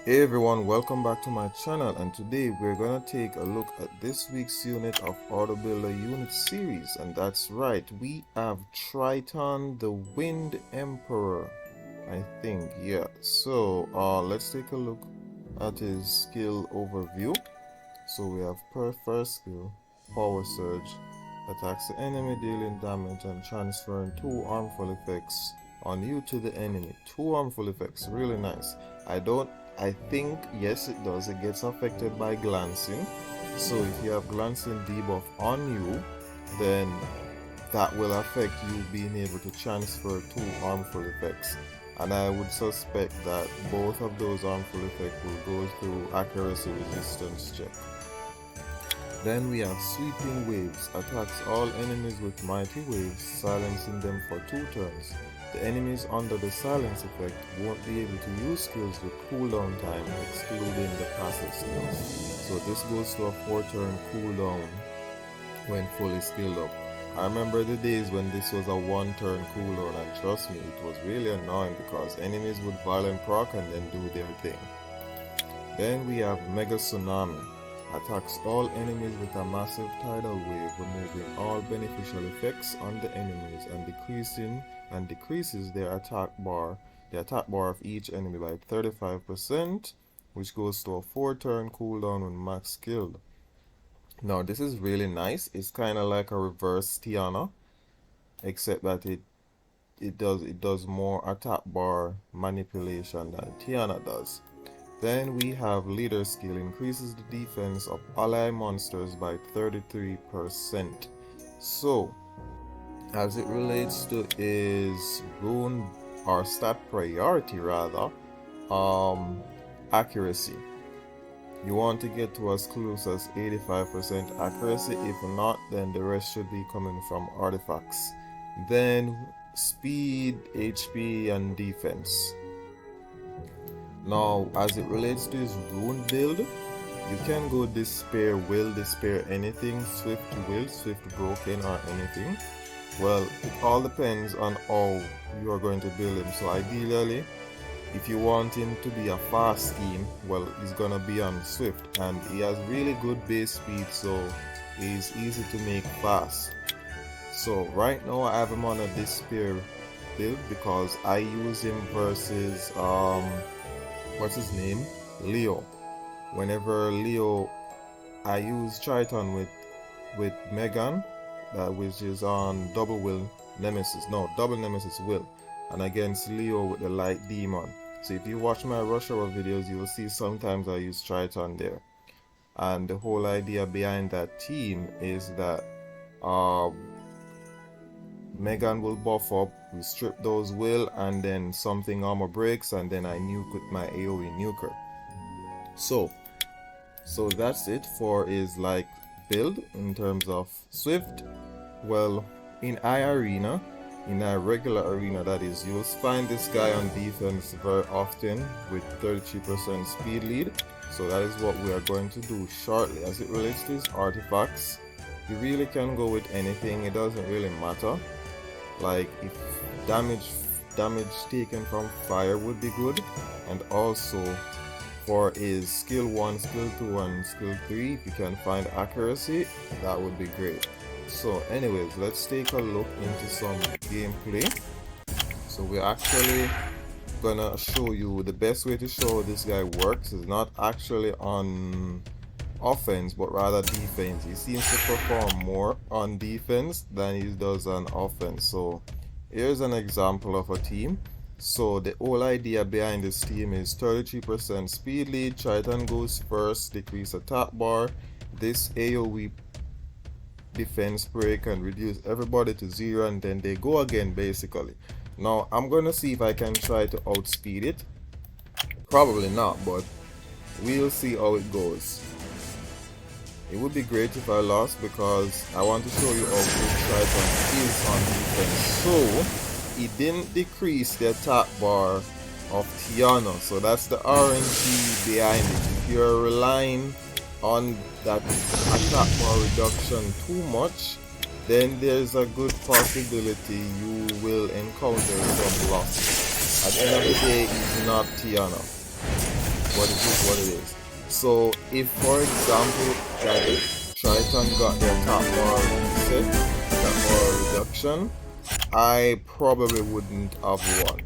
Hey everyone, welcome back to my channel, and today we're gonna take a look at this week's unit of Auto Builder unit series. And that's right, we have Triton the Wind Emperor, I think. Yeah, so let's take a look at his skill overview. So we have first skill, Power Surge, attacks the enemy dealing damage and transferring 2 harmful effects on you to the enemy. 2 harmful effects, really nice. I think, yes it does, it gets affected by glancing. So if you have glancing debuff on you, then that will affect you being able to transfer 2 harmful effects. And I would suspect that both of those harmful effects will go through accuracy resistance check. Then we have Sweeping Waves, attacks all enemies with mighty waves, silencing them for 2 turns. The enemies under the silence effect won't be able to use skills with cooldown time, excluding the passive skills. So this goes to a 4-turn cooldown when fully skilled up. I remember the days when this was a 1-turn cooldown, and trust me, it was really annoying because enemies would violent proc and then do their thing. Then we have Mega Tsunami. Attacks all enemies with a massive tidal wave, removing all beneficial effects on the enemies and decreases their attack bar of each enemy by 35%, which goes to a 4-turn cooldown when max skilled. Now this is really nice. It's kind of like a reverse Tiana, except that it does more attack bar manipulation than Tiana does. Then we have Leader skill, increases the defense of ally monsters by 33%. So, as it relates to his rune or stat priority rather, accuracy. You want to get to as close as 85% accuracy. If not, then the rest should be coming from artifacts. Then speed, HP, and defense. Now, as it relates to his Rune build, you can go Despair Will, Despair anything, Swift Will, Swift Broken, or anything. Well, it all depends on how you are going to build him. So ideally, if you want him to be a fast scheme, well, he's gonna be on Swift, and he has really good base speed, so he's easy to make fast. So right now I have him on a Despair build because I use him versus what's his name? Leo. Whenever Leo, I use Triton with Megan, which is on double nemesis will, and against Leo with the light demon. So if you watch my rush hour videos, you will see sometimes I use Triton there. And the whole idea behind that team is that Megan will buff up, we strip those will, and then something armor breaks, and then I nuke with my AoE nuker. So that's it for his build in terms of Swift. Well, in iArena, in a regular arena that is, you'll find this guy on defense very often with 33% speed lead. So that is what we are going to do shortly. As it relates to his artifacts, you really can go with anything, it doesn't really matter. Like if damage taken from fire would be good, and also for his skill 1, skill 2, and skill 3, if you can find accuracy, that would be great. So anyways, let's take a look into some gameplay. So we're actually gonna show you the best way to show this guy works is not actually on offense but rather defense. He seems to perform more on defense than he does on offense. So here's an example of a team. So the whole idea behind this team is 33% speed lead, Triton goes first, decrease attack bar, this AoE defense break and reduce everybody to 0, and then they go again basically. Now I'm gonna see if I can try to outspeed it. Probably not, but we'll see how it goes. It would be great if I lost because I want to show you how good Triton is on defense. So he didn't decrease the attack bar of Tiana, so that's the RNG behind it. If you're relying on that attack bar reduction too much, then there's a good possibility you will encounter some loss. At the end of the day, it's not Tiana. but it is what it is. So if, for example, that Triton got their top bar reset, top bar reduction, I probably wouldn't have won.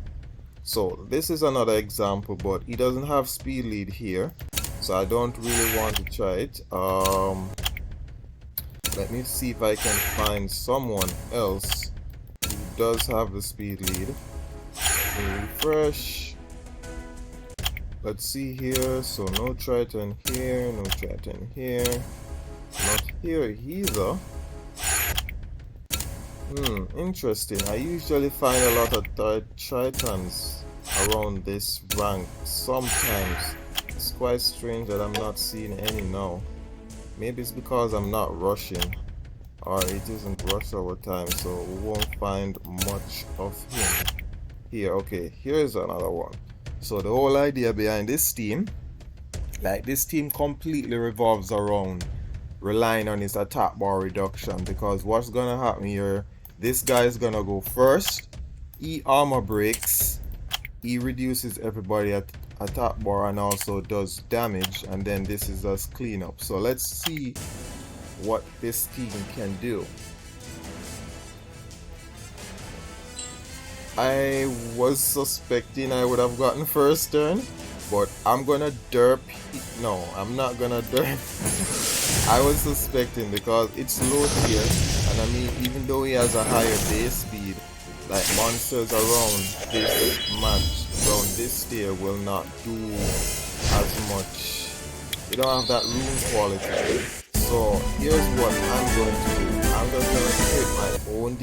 So this is another example, but he doesn't have speed lead here, so I don't really want to try it. Let me see if I can find someone else who does have the speed lead. Let me refresh. Let's see here. So no Triton here, no Triton here, not here either. Interesting. I usually find a lot of Tritons around this rank. Sometimes it's quite strange that I'm not seeing any now. Maybe it's because I'm not rushing, or it isn't rush hour time, so we won't find much of him here. Okay, here's another one. So the whole idea behind this team, like this team completely revolves around relying on his attack bar reduction, because what's gonna happen here, this guy is gonna go first, he armor breaks, he reduces everybody at attack bar and also does damage, and then this is just cleanup. So let's see what this team can do. I was suspecting I would have gotten first turn, but I'm gonna derp. No, I'm not gonna derp. I was suspecting because it's low tier, and I mean, even though he has a higher base speed, like monsters around this match, around this tier will not do as much. You don't have that rune quality. So here's what I'm going to do. I'm just gonna create my own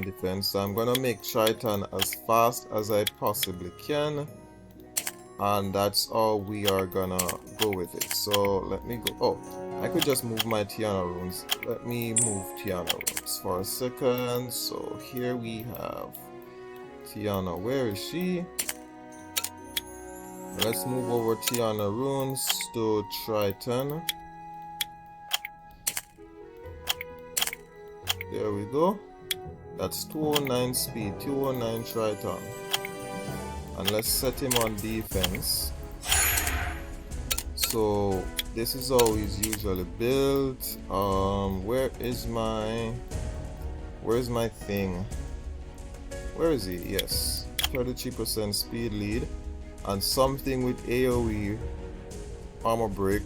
defense. So I'm gonna make Triton as fast as I possibly can, and that's all we are gonna go with it. So let me go. Oh, I could just move my Tiana runes. Let me move Tiana runes for a second. So here we have Tiana. Where is she? Let's move over Tiana runes to Triton. There we go. That's 209 speed, 209 Triton. And let's set him on defense. So this is how he's usually built. Where's my thing? Where is he? Yes, 33% speed lead and something with AoE armor break,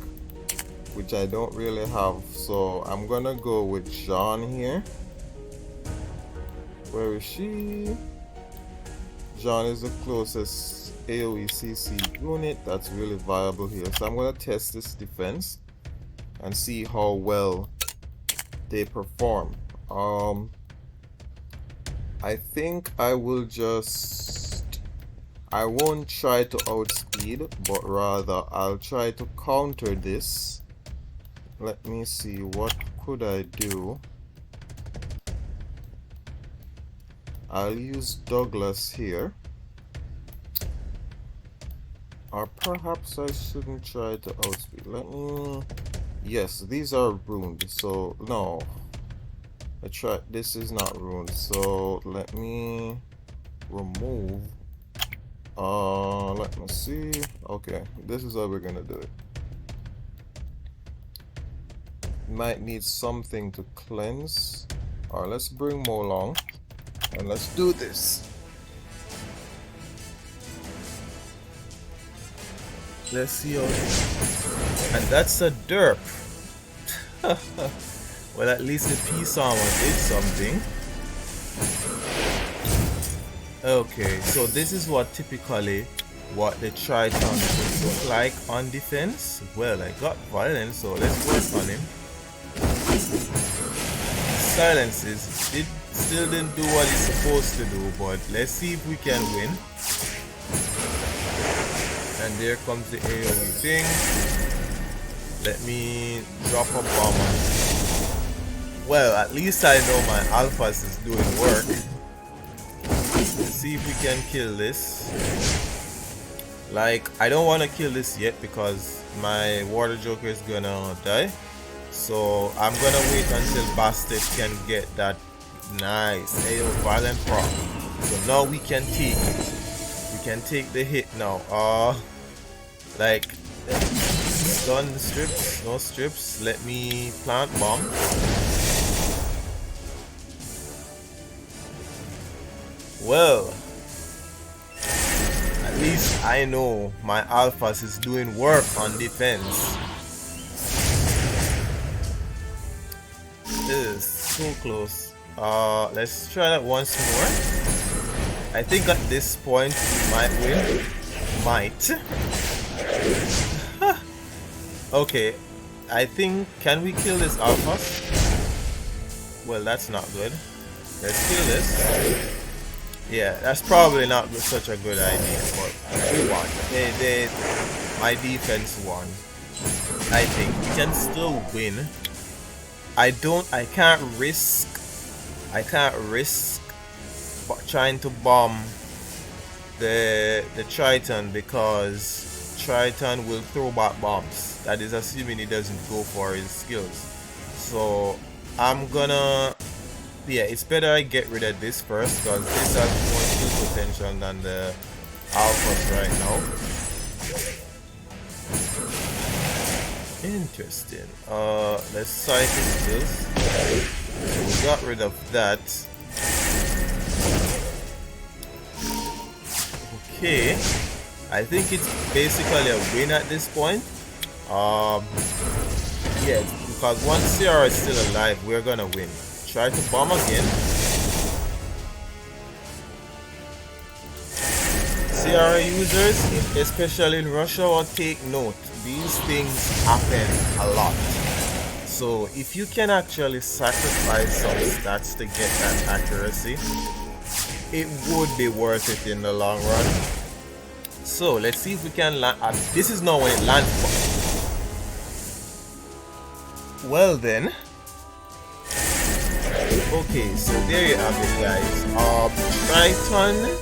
which I don't really have. So I'm gonna go with Jean here. Where is she? Jean is the closest AoE CC unit that's really viable here. So I'm gonna test this defense and see how well they perform. I think I will I won't try to outspeed, but rather I'll try to counter this. Let me see, what could I do? I'll use Douglas here. Or perhaps I shouldn't try to outspeed. Let me... Yes, these are ruined, so no. This is not ruined, so let me remove. Let me see. Okay, this is how we're gonna do it. Might need something to cleanse. Alright, let's bring Mo along and let's do this. Let's see how. And that's a derp. Well, at least the peace armor did something. Okay, so this is what typically what the Triton would look like on defense. Well, I got violence, so let's work on him. Silences still didn't do what he's supposed to do, but let's see if we can win. And there comes the AoE thing. Let me drop a bomber. Well, at least I know my alphas is doing work. Let's see if we can kill this. Like, I don't want to kill this yet because my water joker is gonna die. So I'm gonna wait until Bastard can get that nice AO violent prop. So now we can take it. We can take the hit now. Like, stun the strips, no strips. Let me plant bomb. Well, at least I know my alphas is doing work on defense. This is so close. Let's try that once more. I think at this point we might win. Might. Okay, I think, can we kill this alpha? Well, that's not good. Let's kill this. Yeah, that's probably not such a good idea, but we won. My defense won. I think we can still win. I can't risk trying to bomb the Triton, because Triton will throw back bombs. That is assuming he doesn't go for his skills. So I'm gonna, yeah, it's better I get rid of this first, because this has more skill potential than the alphas right now. Interesting. Let's cycle skills. So we got rid of that. Okay, I think it's basically a win at this point. Yeah, because once Sierra is still alive, we're gonna win. Try to bomb again. Sierra users, especially in Russia, will take note. These things happen a lot. So if you can actually sacrifice some stats to get that accuracy, it would be worth it in the long run. So let's see if we can land. This is not when it lands. Well then. Okay, so there you have it, guys. Triton,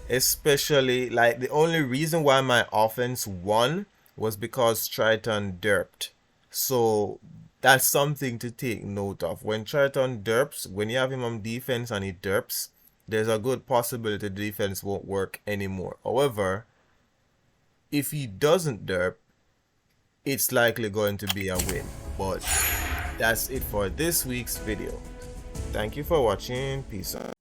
especially, like, the only reason why my offense won was because Triton derped. So that's something to take note of. When Triton derps, when you have him on defense and he derps, there's a good possibility the defense won't work anymore. However, if he doesn't derp, it's likely going to be a win. But that's it for this week's video. Thank you for watching. Peace out.